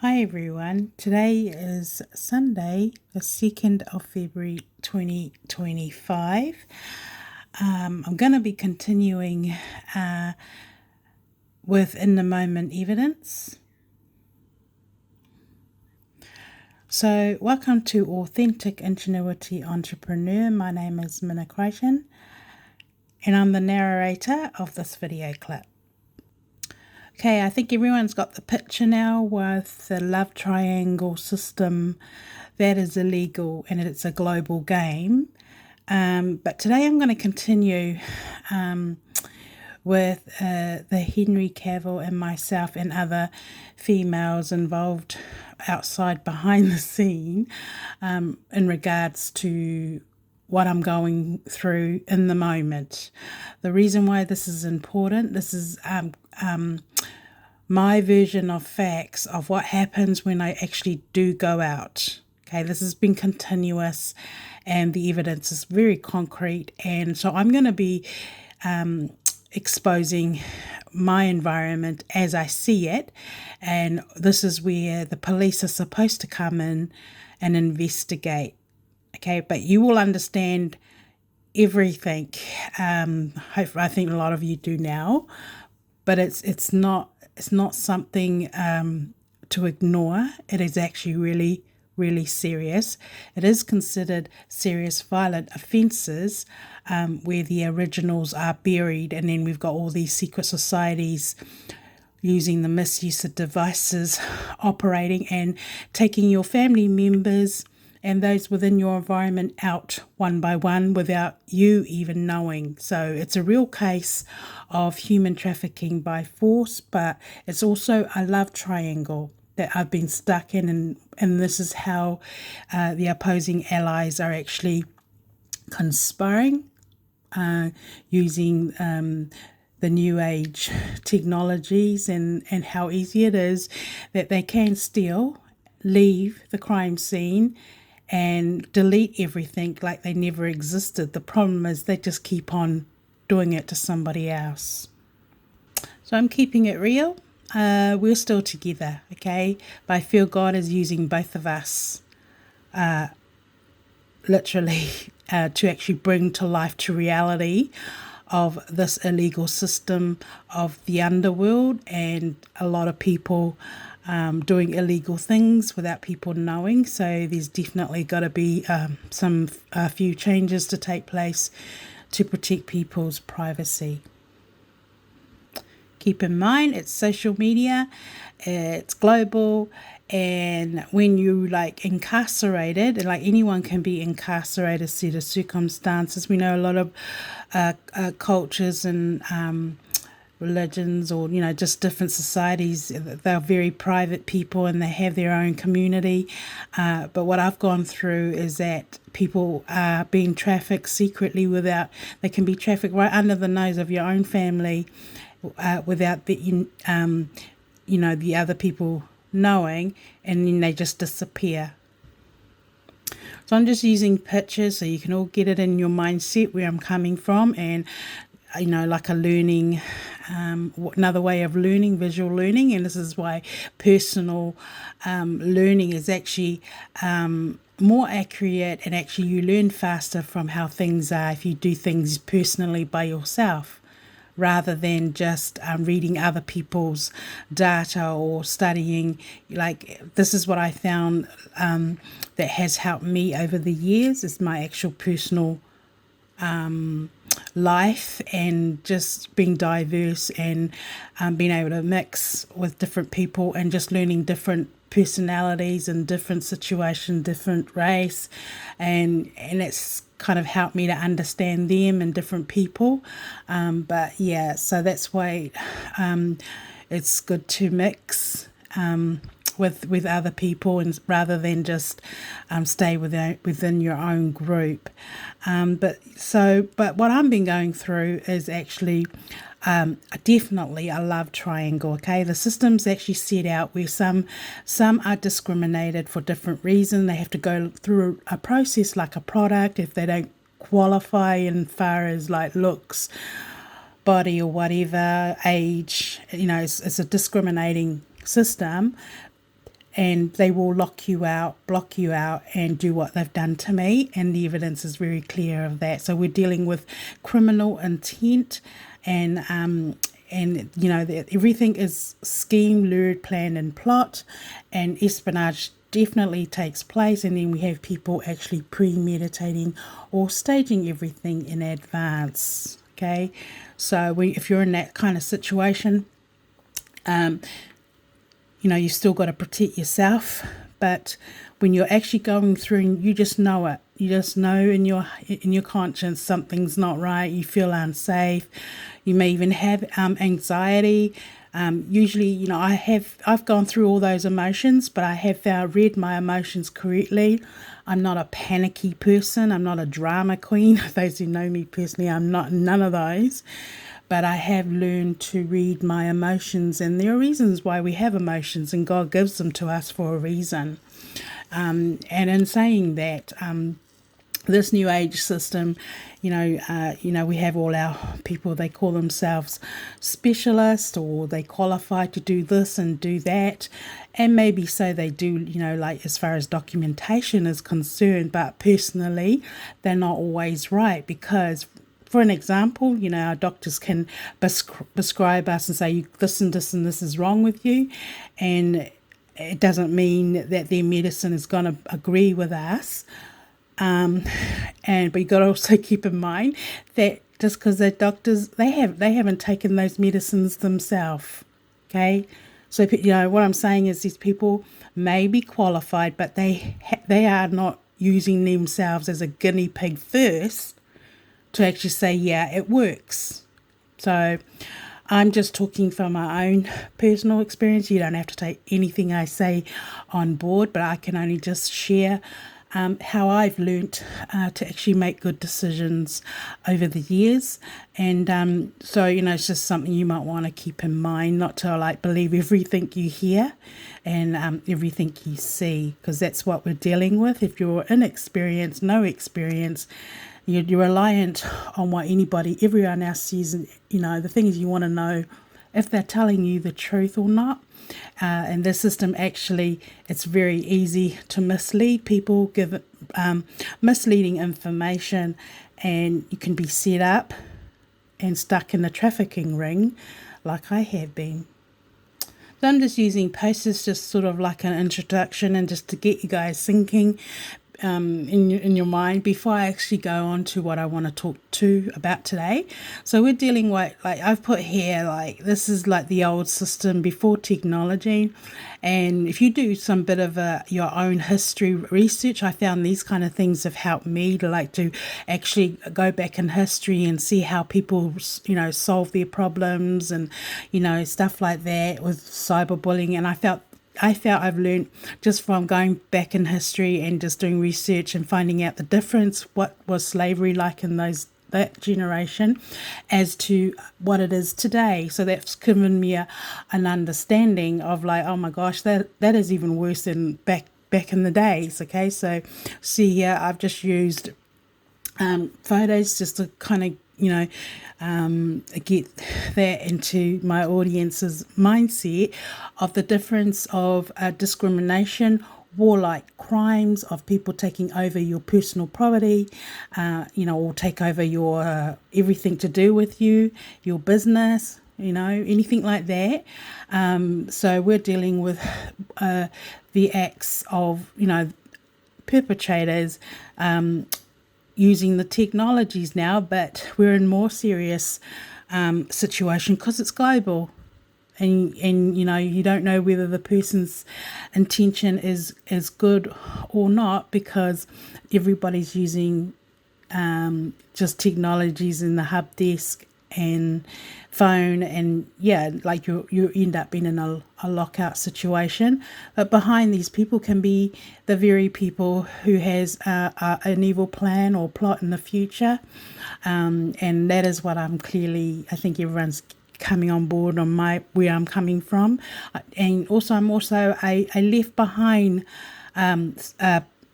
Hi everyone, today is Sunday, the 2nd of February 2025. I'm going to be continuing with in the moment evidence. So, welcome to Authentic Ingenuity Entrepreneur. My name is Minna Crichton and I'm the narrator of this video clip. Okay, I think everyone's got the picture now with the love triangle system that is illegal and it's a global game. But today I'm going to continue with the Henry Cavill and myself and other females involved outside behind the scene in regards to what I'm going through in the moment. The reason why this is important, this is my version of facts of what happens when I actually do go out. Okay, this has been continuous and the evidence is very concrete. And so I'm going to be exposing my environment as I see it. And this is where the police are supposed to come in and investigate. Okay, but you will understand everything. I think a lot of you do now, but it's not something to ignore. It is actually really serious. It is considered serious violent offences where the originals are buried, and then we've got all these secret societies using the misuse of devices, operating and taking your family members and those within your environment out one by one without you even knowing. So it's a real case of human trafficking by force, but it's also a love triangle that I've been stuck in, and this is how the opposing allies are actually conspiring using the new age technologies and how easy it is that they can still leave the crime scene and delete everything like they never existed. The problem is they just keep on doing it to somebody else. So I'm keeping it real. We're still together, okay? But I feel God is using both of us literally to actually bring to life, to reality of this illegal system of the underworld and a lot of people doing illegal things without people knowing. So there's definitely got to be a few changes to take place to protect people's privacy. Keep in mind, it's social media, it's global, and when you incarcerated, and anyone can be incarcerated set of circumstances. We know a lot of cultures and religions, or just different societies, they're very private people and they have their own community, but what I've gone through is that people are being trafficked secretly they can be trafficked right under the nose of your own family without the the other people knowing, and then they just disappear. So I'm just using pictures so you can all get it in your mindset where I'm coming from, and like a learning, another way of learning, visual learning. And this is why personal learning is actually more accurate, and actually you learn faster from how things are if you do things personally by yourself, rather than just reading other people's data or studying. This is what I found that has helped me over the years, is my actual personal life, and just being diverse and being able to mix with different people and just learning different personalities and different situation, different race, and it's kind of helped me to understand them and different people. But yeah, so that's why it's good to mix with other people, and rather than just stay within your own group. But what I've been going through is actually definitely a love triangle. Okay, the system's actually set out where some are discriminated for different reasons. They have to go through a process like a product if they don't qualify in far as looks, body, or whatever, age. It's a discriminating system. and they will lock you out, block you out, and do what they've done to me. And the evidence is very clear of that. So we're dealing with criminal intent, and you know that everything is scheme, lured, plan, and plot, and espionage definitely takes place. And then we have people actually premeditating or staging everything in advance. Okay, so if you're in that kind of situation, you know, you still got to protect yourself. But when you're actually going through and you just know it, you just know in your conscience something's not right, you feel unsafe, you may even have anxiety. Usually, you know, I've gone through all those emotions, but I have read my emotions correctly. I'm not a panicky person. I'm not a drama queen. Those who know me personally, I'm not none of those. But I have learned to read my emotions, and there are reasons why we have emotions, and God gives them to us for a reason. And in saying that, this new age system, you know, we have all our people, they call themselves specialists, or they qualify to do this and do that. And maybe so they do, you know, like as far as documentation is concerned, but personally, they're not always right. Because, for an example, you know, our doctors can prescribe us and say, this and this and this is wrong with you. And it doesn't mean that their medicine is going to agree with us. But you got to also keep in mind that just because they're doctors, they haven't taken those medicines themselves. Okay, so you know what I'm saying is these people may be qualified, but they are not using themselves as a guinea pig first to actually say, yeah, it works. So I'm just talking from my own personal experience. You don't have to take anything I say on board, but I can only just share how I've learnt to actually make good decisions over the years. And so, you know, it's just something you might want to keep in mind, not to like believe everything you hear and everything you see, because that's what we're dealing with. If you're inexperienced, no experience, you're reliant on what everyone else sees. You know, the thing is, you want to know if they're telling you the truth or not. And the system actually, it's very easy to mislead people, give misleading information, and you can be set up and stuck in the trafficking ring like I have been. So I'm just using posters just sort of like an introduction and just to get you guys thinking in your mind before I actually go on to what I want to talk about today. So we're dealing with, like I've put here, like this is like the old system before technology. And if you do some bit of your own history research, I found these kind of things have helped me to actually go back in history and see how people, you know, solve their problems and, you know, stuff like that with cyberbullying. And I felt I've learned just from going back in history and just doing research and finding out the difference, what was slavery like in that generation as to what it is today. So that's given me an understanding of like, oh my gosh, that is even worse than back in the days. Okay, so see here, I've just used photos just to kind of, you know, get that into my audience's mindset of the difference of discrimination, warlike crimes, of people taking over your personal property, you know, or take over your everything to do with you, your business, you know, anything like that. So we're dealing with the acts of, you know, perpetrators using the technologies now, but we're in more serious situation because it's global, and you know, you don't know whether the person's intention is good or not, because everybody's using just technologies in the hub desk and phone, and yeah, like you end up being in a lockout situation. But behind these people can be the very people who has an evil plan or plot in the future, and that is what I think everyone's coming on board on where I'm coming from. And also I'm also a left behind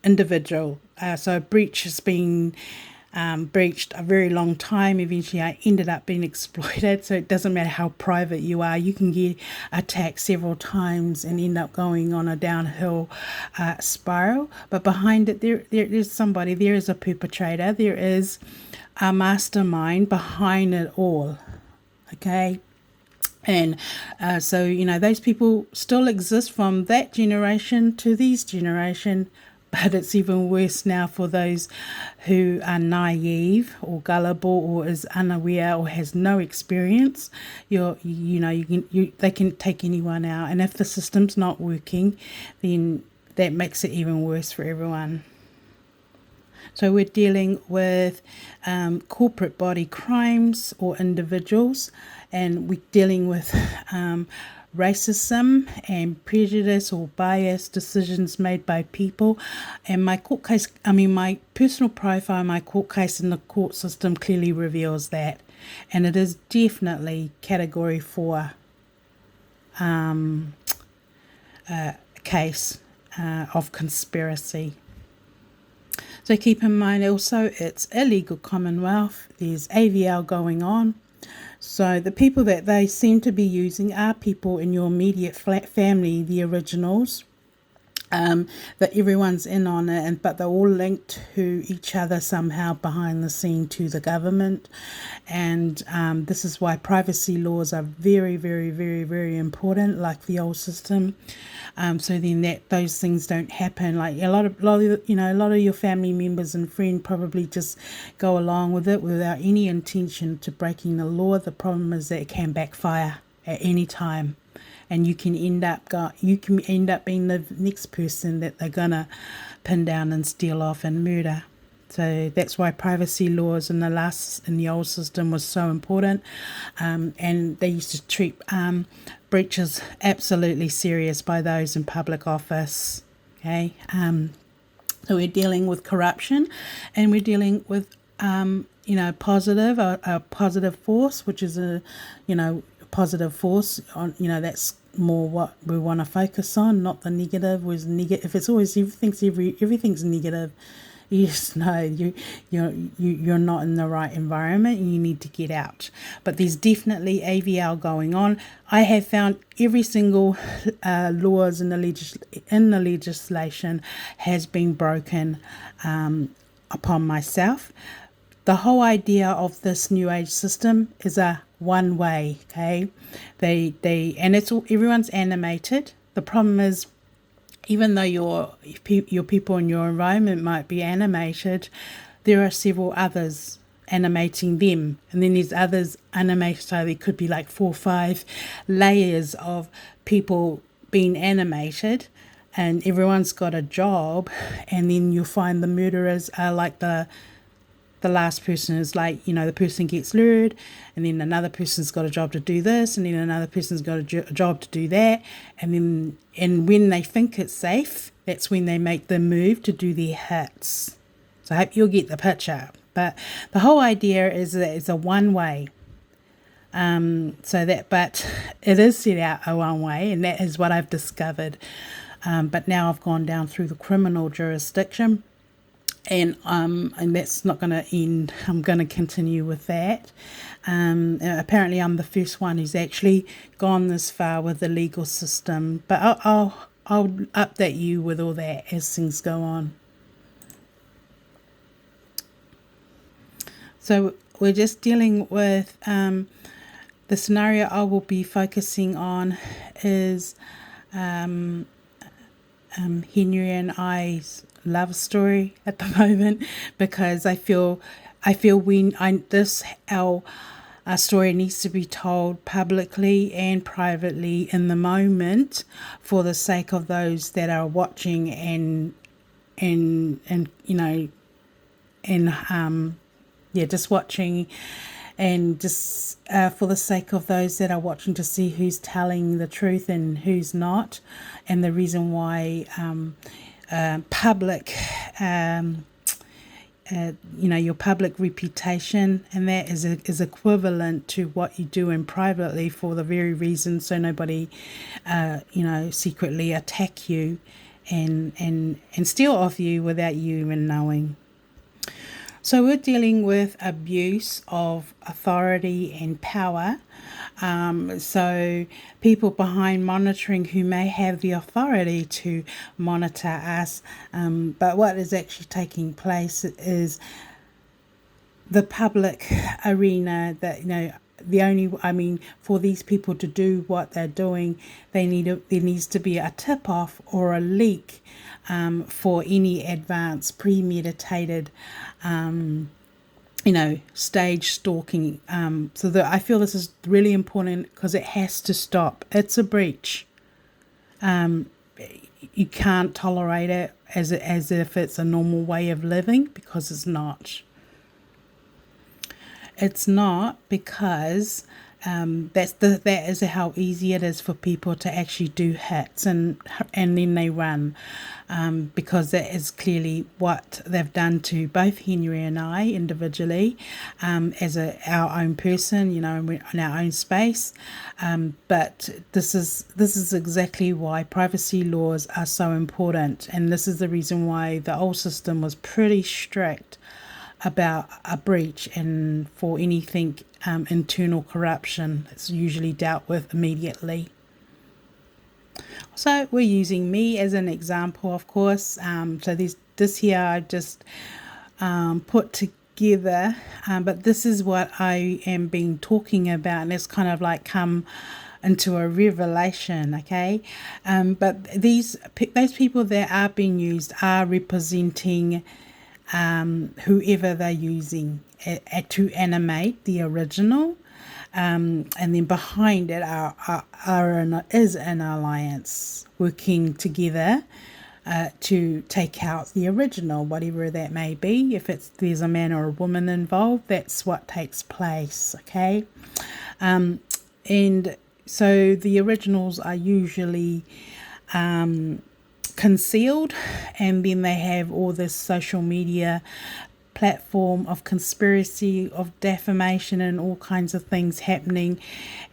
individual, so a breach has been breached a very long time. Eventually I ended up being exploited. So it doesn't matter how private you are, you can get attacked several times and end up going on a downhill spiral. But behind it, there is somebody, there is a perpetrator, there is a mastermind behind it all. Okay. And so, those people still exist from that generation to this generation, but it's even worse now for those who are naive or gullible or is unaware or has no experience. They can take anyone out, and if the system's not working, then that makes it even worse for everyone. So we're dealing with corporate body crimes or individuals, and we're dealing with racism and prejudice or bias decisions made by people. And my personal profile, my court case in the court system clearly reveals that. And it is definitely category 4 case of conspiracy. So keep in mind also it's illegal commonwealth, there's AVL going on. So the people that they seem to be using are people in your immediate family, the originals, that everyone's in on it, but they're all linked to each other somehow behind the scene to the government. And this is why privacy laws are very, very, very, very important, like the old system. So then those things don't happen. Like a lot of your family members and friends probably just go along with it without any intention to breaking the law. The problem is that it can backfire at any time, and you can end up being the next person that they're gonna pin down and steal off and murder. So that's why privacy laws in the old system was so important, and they used to treat breaches absolutely serious by those in public office. Okay, so we're dealing with corruption, and we're dealing with a positive force, which is a positive force on that's more what we want to focus on, not the negative. If it's always everything's negative, you just know you're not in the right environment and you need to get out. But there's definitely AVL going on. I have found every single laws in the legislation has been broken upon myself. The whole idea of this new age system is a one way. Okay, everyone's animated. The problem is, even though your people in your environment might be animated, there are several others animating them, and then there's others animated. So there could be like 4 or 5 layers of people being animated, and everyone's got a job. And then you'll find the murderers are like the last person is like, the person gets lured, and then another person's got a job to do this, and then another person's got a job to do that. And when they think it's safe, that's when they make the move to do their hits. So I hope you'll get the picture. But the whole idea is that it's a one way. But it is set out a one way, and that is what I've discovered. But now I've gone down through the criminal jurisdiction. And that's not going to end. I'm going to continue with that. Apparently, I'm the first one who's actually gone this far with the legal system. But I'll update you with all that as things go on. So we're just dealing with the scenario I will be focusing on is Henry and I's love story at the moment, because I feel our story needs to be told publicly and privately in the moment for the sake of those that are watching and just watching, and just for the sake of those that are watching to see who's telling the truth and who's not, and the reason why public your public reputation, and that is equivalent to what you do in privately, for the very reason so nobody secretly attack you and steal off you without you even knowing. So we're dealing with abuse of authority and power. So people behind monitoring who may have the authority to monitor us, but what is actually taking place is the public arena that, the only, for these people to do what they're doing, there needs to be a tip off or a leak for any advanced premeditated stage stalking. So that I feel this is really important because it has to stop. It's a breach. You can't tolerate it as if it's a normal way of living, because it's not. It's not, because that is how easy it is for people to actually do hits and then they run, because that is clearly what they've done to both Henry and I individually, as our own person, in our own space. But this is exactly why privacy laws are so important, and this is the reason why the old system was pretty strict about a breach, and for anything internal corruption, it's usually dealt with immediately. So we're using me as an example, of course. So this here I've just put together, but this is what I am been talking about, and it's kind of like come into a revelation, okay? But those people that are being used are representing whoever they're using to animate the original, and then behind it is an alliance working together to take out the original, whatever that may be. If there's a man or a woman involved, that's what takes place, okay? And so the originals are usually concealed, and then they have all this social media platform of conspiracy, of defamation, and all kinds of things happening.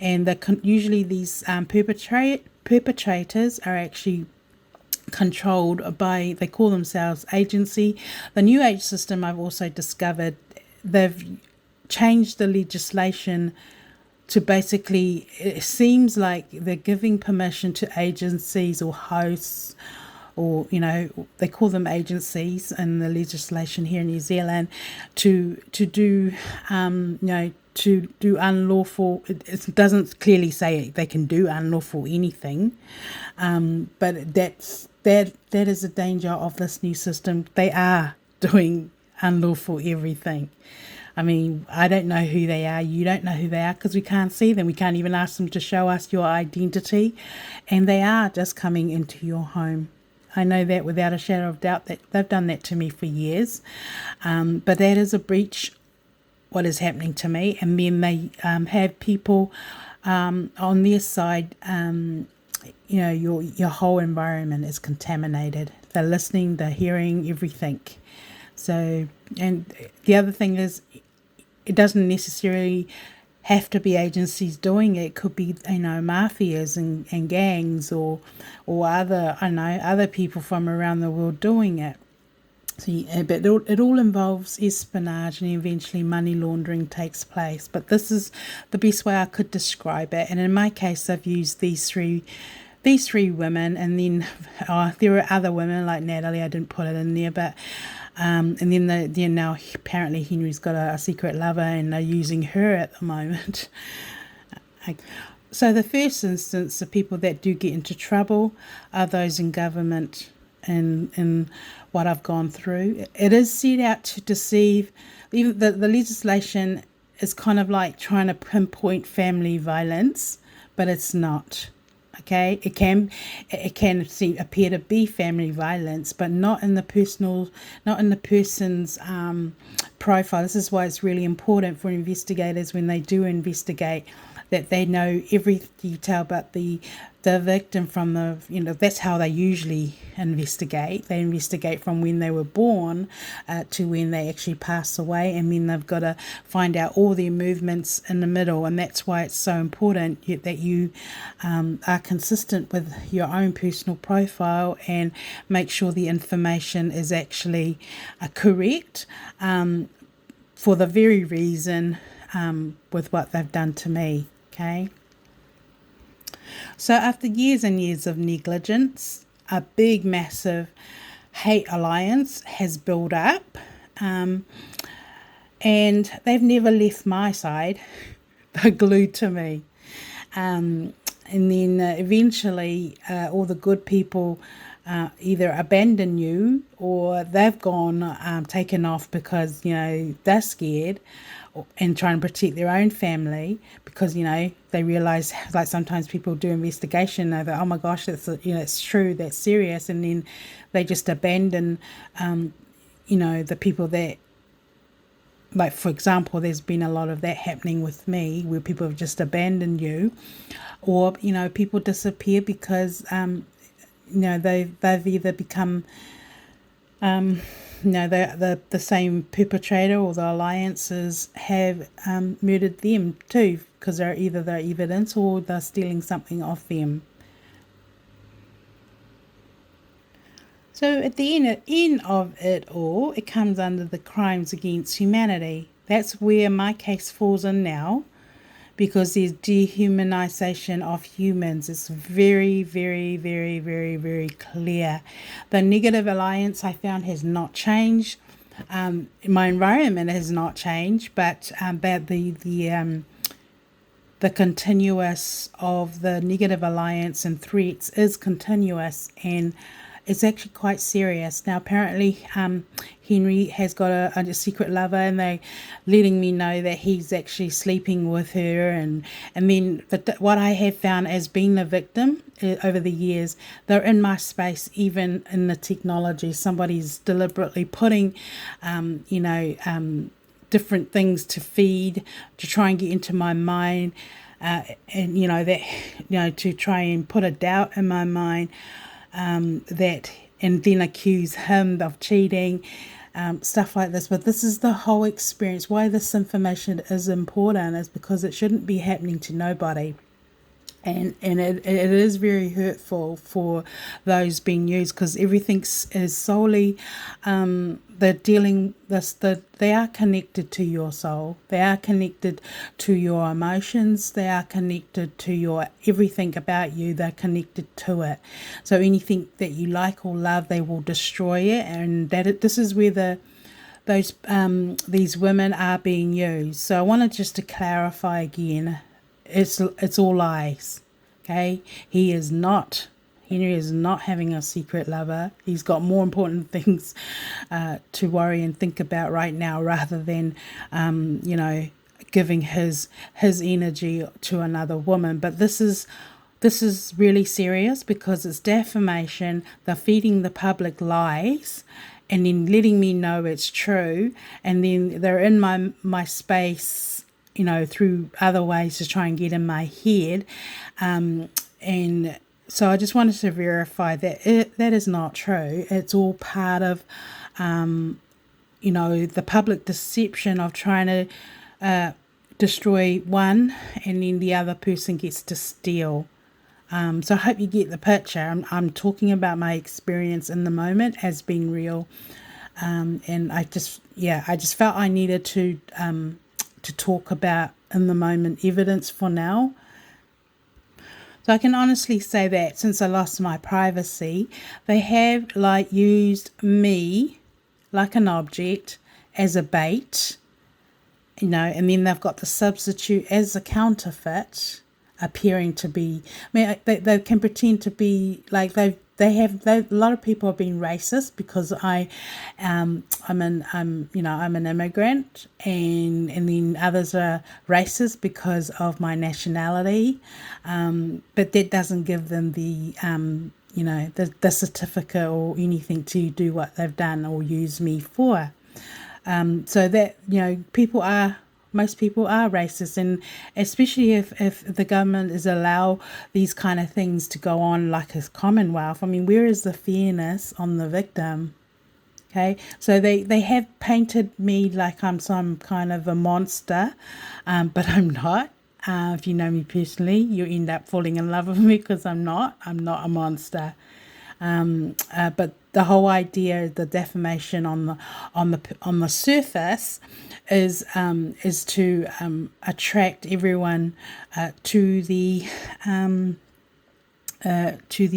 And usually these perpetrators are actually controlled by, they call themselves agency. The New Age system, I've also discovered, they've changed the legislation to basically, it seems like they're giving permission to agencies or hosts, or they call them agencies in the legislation here in New Zealand, to do to do unlawful. It doesn't clearly say they can do unlawful anything, but that is the danger of this new system. They are doing unlawful everything. I don't know who they are. You don't know who they are, because we can't see them. We can't even ask them to show us your identity, and they are just coming into your home. I know that without a shadow of doubt, that they've done that to me for years. But that is a breach, what is happening to me. And then they have people on their side, your whole environment is contaminated. They're listening, they're hearing everything. So, and the other thing is, it doesn't necessarily have to be agencies doing it. It could be, mafias and gangs or other people from around the world doing it. So, but it all involves espionage, and eventually money laundering takes place. But this is the best way I could describe it. And in my case, I've used these three women, and then there are other women like Natalie. I didn't put it in there, but and then now apparently Henry's got a secret lover, and they're using her at the moment. So the first instance, the people that do get into trouble are those in government, and what I've gone through. It is set out to deceive. Even the legislation is kind of like trying to pinpoint family violence, but it's not. Okay, it can appear to be family violence, but not in the person's profile. This is why it's really important for investigators, when they do investigate, that they know every detail about the victim from that's how they usually investigate. They investigate from when they were born to when they actually pass away, and then they've got to find out all their movements in the middle. And that's why it's so important that you are consistent with your own personal profile and make sure the information is actually correct. for the very reason with what they've done to me. Okay. So after years and years of negligence, a big, massive hate alliance has built up, and they've never left my side. They're glued to me. And then eventually all the good people either abandon you, or they've gone taken off because they're scared and trying to protect their own family, because they realize, like, sometimes people do investigation, they're like, oh my gosh, that's it's true, that's serious, and then they just abandon the people that, like, for example, there's been a lot of that happening with me, where people have just abandoned you, or people disappear because they've either become the same perpetrator, or the alliances have murdered them too, because they're either their evidence or they're stealing something off them. So at the end of it all, it comes under the crimes against humanity. That's where my case falls in now, because there's dehumanization of humans. It's very, very, very, very, very clear. The negative alliance I found has not changed. My environment has not changed, but the continuous of the negative alliance and threats is continuous, and it's actually quite serious. Now, apparently, Henry has got a secret lover, and they're letting me know that he's actually sleeping with her. And then what I have found as being the victim over the years, they're in my space, even in the technology. Somebody's deliberately putting, different things to feed, to try and get into my mind, to try and put a doubt in my mind. And then accuse him of cheating, stuff like this. But this is the whole experience. Why this information is important is because it shouldn't be happening to nobody. And it is very hurtful for those being used, because everything is solely they're dealing this. They are connected to your soul. They are connected to your emotions. They are connected to your everything about you. They're connected to it. So anything that you like or love, they will destroy it. And this is where these women are being used. So I wanted just to clarify again. It's all lies. Okay, Henry is not having a secret lover. He's got more important things to worry and think about right now, rather than giving his energy to another woman. But this is really serious, because it's defamation. They're feeding the public lies and then letting me know it's true, and then they're in my space, through other ways to try and get in my head. And so I just wanted to verify that that is not true. It's all part of, the public deception of trying to destroy one, and then the other person gets to steal. So I hope you get the picture. I'm talking about my experience in the moment as being real. And I just felt I needed to talk about in the moment evidence for now. So I can honestly say that since I lost my privacy, they have used me like an object as a bait, and then they've got the substitute as a counterfeit, appearing to be. They can pretend to be like a lot of people have been racist because I'm an immigrant, and then others are racist because of my nationality, but that doesn't give them the certificate or anything to do what they've done or use me for. So that most people are racist, and especially if the government is allow these kind of things to go on like a Commonwealth. I mean, where is the fairness on the victim? Okay, so they have painted me like I'm some kind of a monster, but I'm not. If you know me personally, you end up falling in love with me, because I'm not a monster. But the whole idea, the defamation on the surface, is to attract everyone to the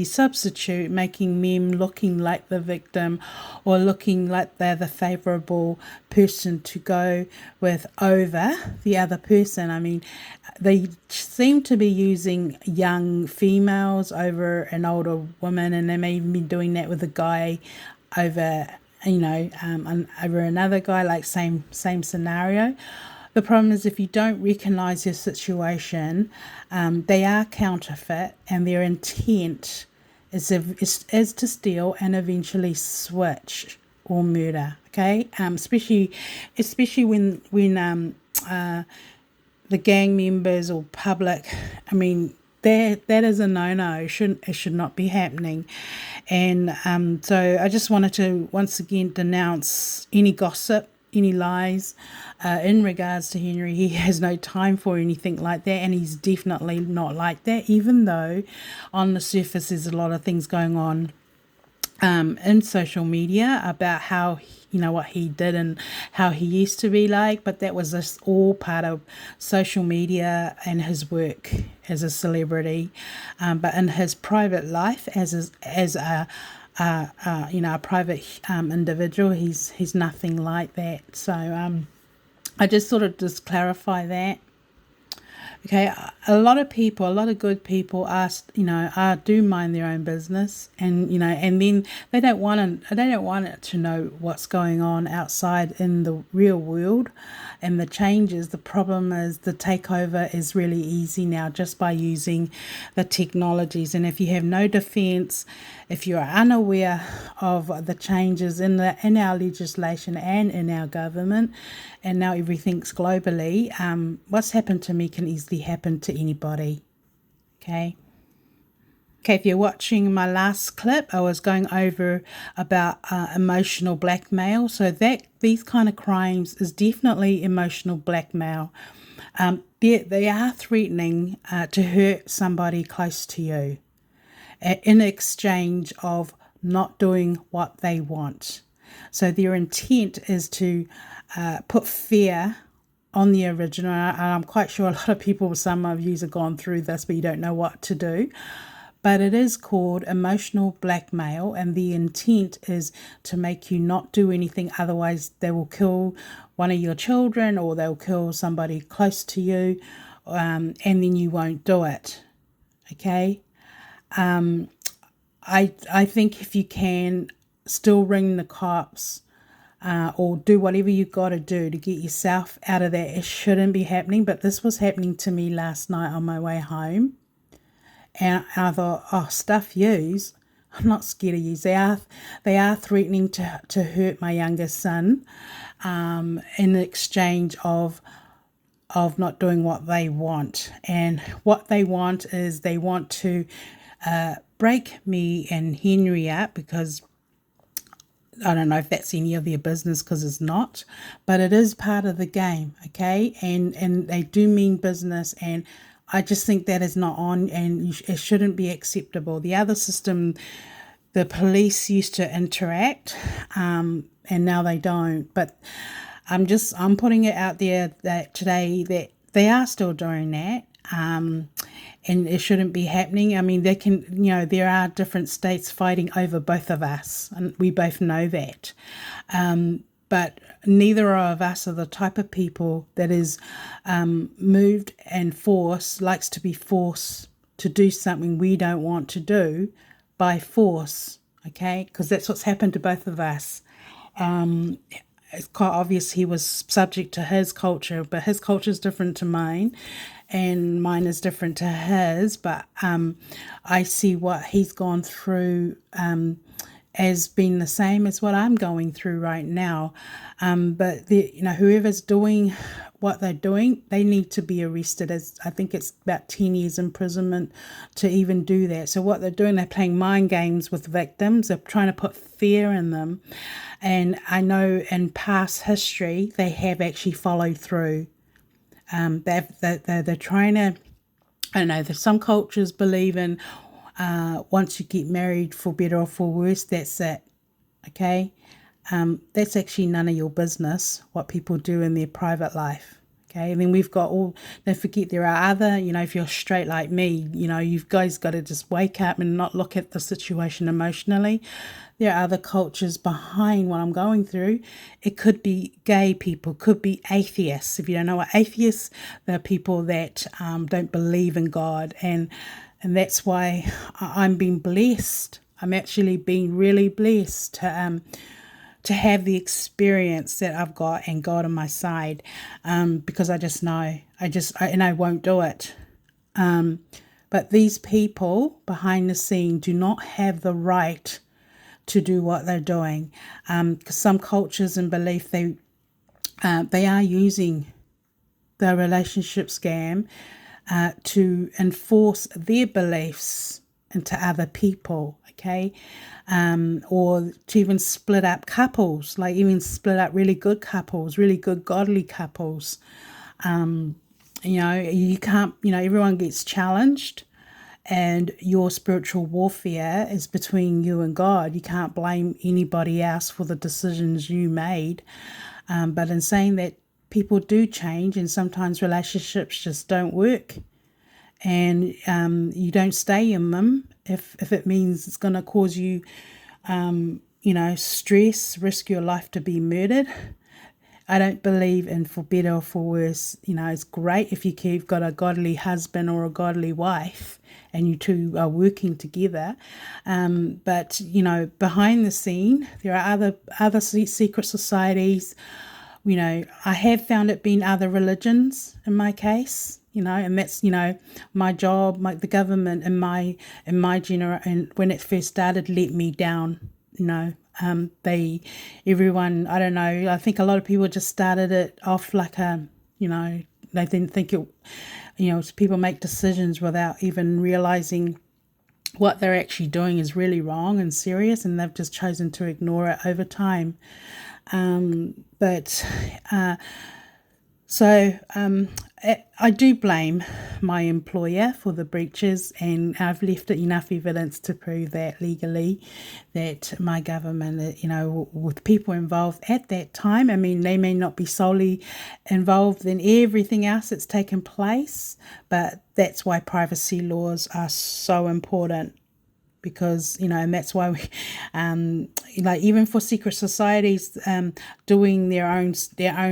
substitute, making them looking like the victim or looking like they're the favourable person to go with over the other person. I mean, they seem to be using young females over an older woman, and they may even be doing that with a guy over, over another guy, like same scenario. The problem is if you don't recognize your situation, they are counterfeit, and their intent is to steal and eventually switch or murder. Okay, especially when the gang members or public. I mean, that is a no-no. It should not be happening. And so I just wanted to once again denounce any gossip, any lies in regards to Henry. He has no time for anything like that, and he's definitely not like that, even though on the surface there's a lot of things going on in social media about how what he did and how he used to be like, but that was just all part of social media and his work as a celebrity. But in his private life, as a private individual, he's nothing like that. So I just sort of just clarify that. Okay, a lot of good people do mind their own business, and and then they don't want to know what's going on outside in the real world and the changes. The problem is the takeover is really easy now just by using the technologies, and if you have no defense, if you are unaware of the changes in our legislation and in our government, and now everything's globally, what's happened to me can easily happen to anybody. Okay, if you're watching my last clip, I was going over about emotional blackmail. So that these kind of crimes is definitely emotional blackmail. They are threatening to hurt somebody close to you in exchange of not doing what they want. So their intent is to put fear on the original. And I'm quite sure a lot of people, some of you have gone through this, but you don't know what to do. But it is called emotional blackmail, and the intent is to make you not do anything. Otherwise, they will kill one of your children, or they'll kill somebody close to you, and then you won't do it. Okay? I think if you can, still ring the cops, or do whatever you've got to do to get yourself out of that. It shouldn't be happening, but this was happening to me last night on my way home. And I thought, stuff yous. I'm not scared of yous. They are threatening to hurt my youngest son in exchange of not doing what they want. And what they want is they want to break me and Henry up, because I don't know if that's any of their business, because it's not, but it is part of the game, okay? And they do mean business, and I just think that is not on, and it shouldn't be acceptable. The other system, the police used to interact, and now they don't. But I'm putting it out there that today that they are still doing that. And it shouldn't be happening. I mean, there are different states fighting over both of us, and we both know that. But neither of us are the type of people that is moved and likes to be forced to do something we don't want to do by force, okay? Because that's what's happened to both of us. It's quite obvious he was subject to his culture, but his culture is different to mine, and mine is different to his. But I see what he's gone through as being the same as what I'm going through right now. But whoever's doing what they're doing, they need to be arrested. I think it's about 10 years imprisonment to even do that. So what they're doing, they're playing mind games with victims. They're trying to put fear in them. And I know in past history, they have actually followed through. They're trying to, I don't know, some cultures believe in once you get married, for better or for worse, that's it. Okay, that's actually none of your business what people do in their private life. Okay, and then we've got all, don't forget there are other, if you're straight like me, you've guys got to just wake up and not look at the situation emotionally. There are other cultures behind what I'm going through. It could be gay people, could be atheists. If you don't know what atheists, they're people that don't believe in God. And that's why I'm being blessed. I'm actually being really blessed to have the experience that I've got and God on my side, because I just know, and I won't do it. But these people behind the scene do not have the right to do what they're doing, because some cultures and belief, they are using the relationship scam to enforce their beliefs into other people, okay? Or to even split up couples, like even split up really good couples, really good godly couples. You can't, everyone gets challenged, and your spiritual warfare is between you and God. You can't blame anybody else for the decisions you made. But in saying that, people do change, and sometimes relationships just don't work. And you don't stay in them if it means it's going to cause you, stress, risk your life to be murdered. I don't believe in for better or for worse. It's great if you've got a godly husband or a godly wife and you two are working together. But, behind the scene, there are other secret societies. I have found it being other religions in my case. And that's, my job, the government in my and when it first started, let me down. Everyone, I don't know, I think a lot of people just started it off like they didn't think it, people make decisions without even realizing what they're actually doing is really wrong and serious, and they've just chosen to ignore it over time. I do blame my employer for the breaches, and I've left enough evidence to prove that legally, that my government, with people involved at that time, I mean, they may not be solely involved in everything else that's taken place, but that's why privacy laws are so important. Because, and that's why we, even for secret societies doing their own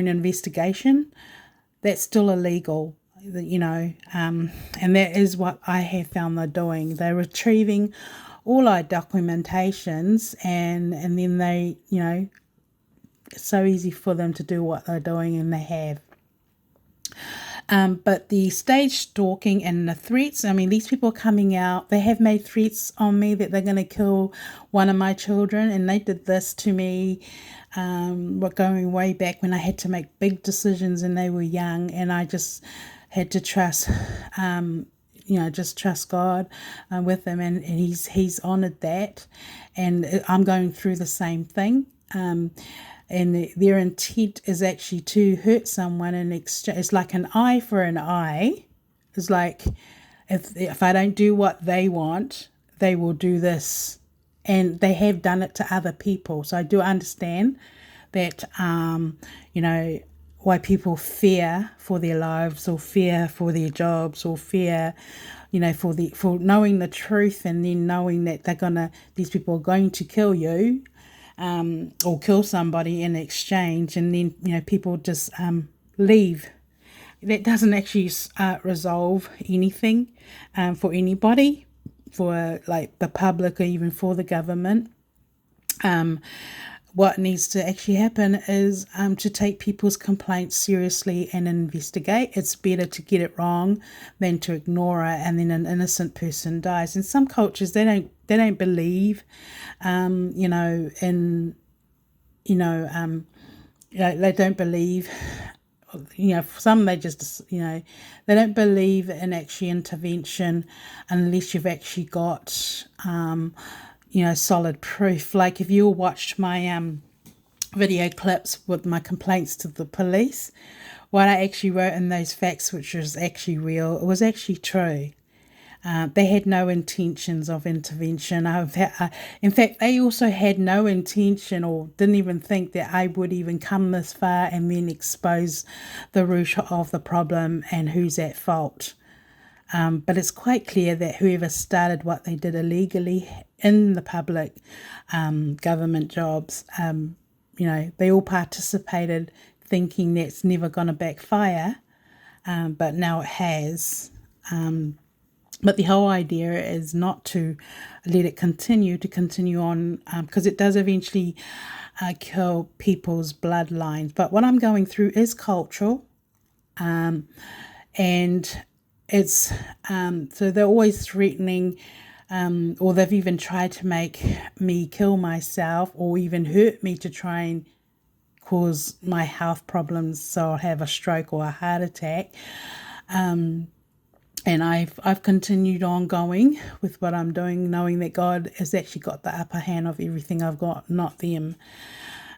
investigation, that's still illegal, and that is what I have found they're doing. They're retrieving all our documentations, and then they, it's so easy for them to do what they're doing, and they have. But the stage stalking and the threats, I mean, these people are coming out, they have made threats on me that they're going to kill one of my children, and they did this to me, going way back when I had to make big decisions and they were young, and I just had to trust, just trust God with them, and he's honoured that, and I'm going through the same thing. And their intent is actually to hurt someone in exchange. It's like an eye for an eye. It's like if I don't do what they want, they will do this. And they have done it to other people. So I do understand that, why people fear for their lives, or fear for their jobs, or fear, for knowing the truth, and then knowing that these people are going to kill you. Or kill somebody in exchange, and then people just leave. That doesn't actually resolve anything for anybody, for like the public, or even for the government. What needs to actually happen is to take people's complaints seriously and investigate. It's better to get it wrong than to ignore it, and then an innocent person dies. In some cultures, they don't believe, they don't believe. For some, they just, they don't believe in actually intervention unless you've actually got, solid proof. Like if you watched my video clips with my complaints to the police, what I actually wrote in those facts, which was actually real, it was actually true. They had no intentions of intervention. In fact, they also had no intention or didn't even think that I would even come this far and then expose the root of the problem and who's at fault. But it's quite clear that whoever started what they did illegally in the public government jobs, they all participated thinking that's never going to backfire, but now it has. But the whole idea is not to let it continue on, because it does eventually kill people's bloodlines. But what I'm going through is cultural, and it's so they're always threatening, or they've even tried to make me kill myself or even hurt me to try and cause my health problems, so I'll have a stroke or a heart attack. And I've continued on going with what I'm doing, knowing that God has actually got the upper hand of everything I've got, not them.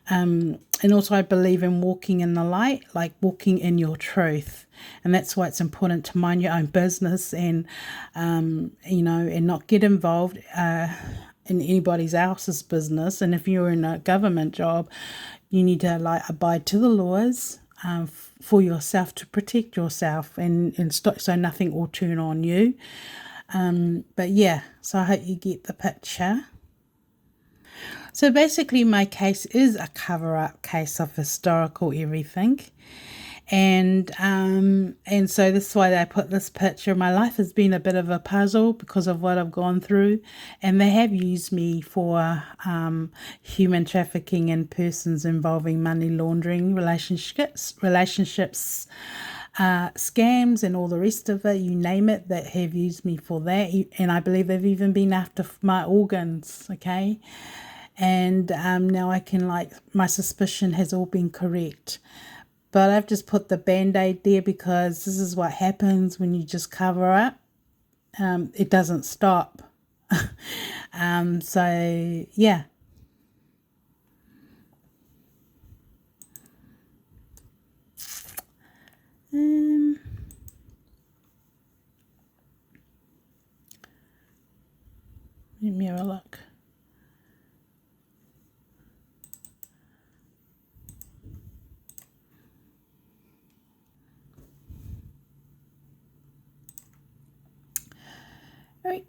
And also I believe in walking in the light, like walking in your truth. And that's why it's important to mind your own business and, and not get involved in anybody else's business. And if you're in a government job, you need to abide to the laws, for yourself, to protect yourself and stop, so nothing will turn on you. But yeah, so I hope you get the picture. So basically my case is a cover-up case of historical everything. And so this is why I put this picture. My life has been a bit of a puzzle because of what I've gone through, and they have used me for human trafficking and persons involving money laundering, relationships, scams, and all the rest of it. You name it, that have used me for that. And I believe they've even been after my organs. Okay. And now I can, my suspicion has all been correct. But I've just put the Band-Aid there because this is what happens when you just cover up. It doesn't stop. So, yeah. Let me have a look. Right.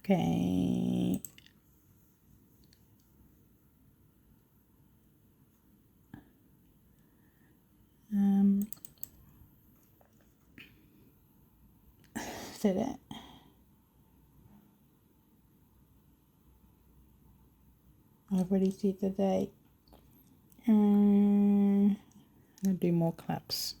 Okay. Is that it? I've already said the date. I'll do more clips.